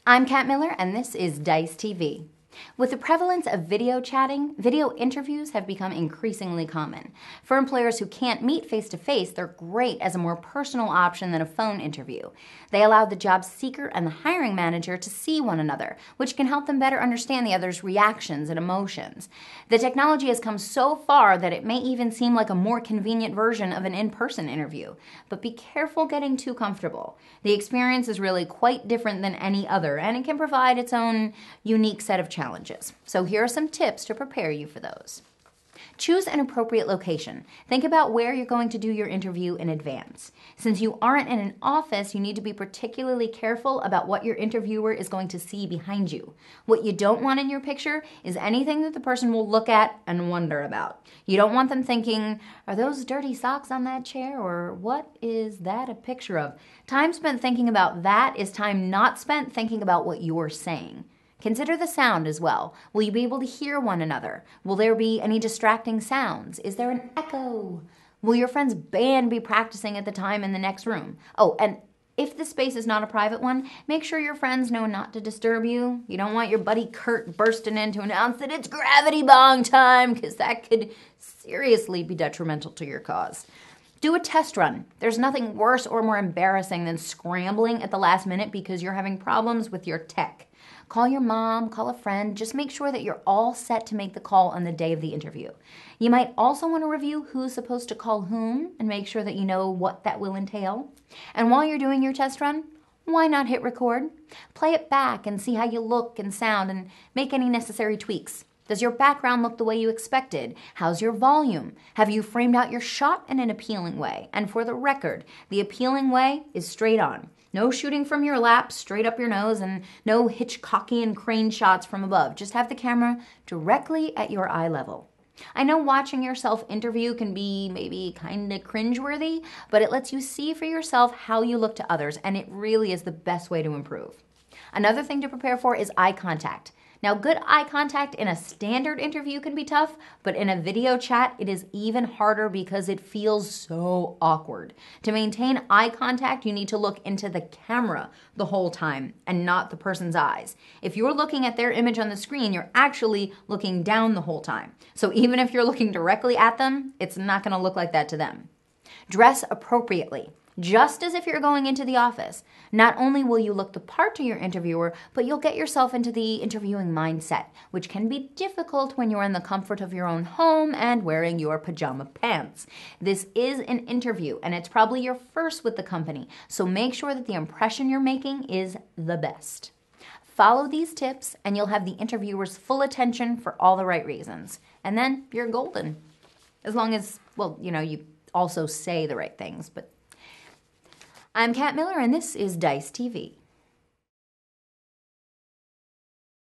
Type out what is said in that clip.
I'm Kat Miller, and this is Dice TV. With the prevalence of video chatting, video interviews have become increasingly common. For employers who can't meet face-to-face, they're great as a more personal option than a phone interview. They allow the job seeker and the hiring manager to see one another, which can help them better understand the other's reactions and emotions. The technology has come so far that it may even seem like a more convenient version of an in-person interview. But be careful getting too comfortable. The experience is really quite different than any other, and it can provide its own unique set of challenges. So here are some tips to prepare you for those. Choose an appropriate location. Think about where you're going to do your interview in advance. Since you aren't in an office, you need to be particularly careful about what your interviewer is going to see behind you. What you don't want in your picture is anything that the person will look at and wonder about. You don't want them thinking, are those dirty socks on that chair, or what is that a picture of? Time spent thinking about that is time not spent thinking about what you're saying. Consider the sound as well. Will you be able to hear one another? Will there be any distracting sounds? Is there an echo? Will your friend's band be practicing at the time in the next room? Oh, and if the space is not a private one, make sure your friends know not to disturb you. You don't want your buddy Kurt bursting in to announce that it's gravity bong time, because that could seriously be detrimental to your cause. Do a test run. There's nothing worse or more embarrassing than scrambling at the last minute because you're having problems with your tech. Call your mom, call a friend, just make sure that you're all set to make the call on the day of the interview. You might also want to review who's supposed to call whom and make sure that you know what that will entail. And while you're doing your test run, why not hit record? Play it back and see how you look and sound and make any necessary tweaks. Does your background look the way you expected? How's your volume? Have you framed out your shot in an appealing way? And for the record, the appealing way is straight on. No shooting from your lap, straight up your nose, and no Hitchcockian crane shots from above. Just have the camera directly at your eye level. I know watching yourself interview can be maybe kind of cringeworthy, but it lets you see for yourself how you look to others, and it really is the best way to improve. Another thing to prepare for is eye contact. Now, good eye contact in a standard interview can be tough, but in a video chat, it is even harder because it feels so awkward. To maintain eye contact, you need to look into the camera the whole time and not the person's eyes. If you're looking at their image on the screen, you're actually looking down the whole time. So even if you're looking directly at them, it's not going to look like that to them. Dress appropriately. Just as if you're going into the office. Not only will you look the part to your interviewer, but you'll get yourself into the interviewing mindset, which can be difficult when you're in the comfort of your own home and wearing your pajama pants. This is an interview, and it's probably your first with the company, so make sure that the impression you're making is the best. Follow these tips, and you'll have the interviewer's full attention for all the right reasons. And then you're golden. As long as, well, you also say the right things, but I'm Kat Miller, and this is Dice TV.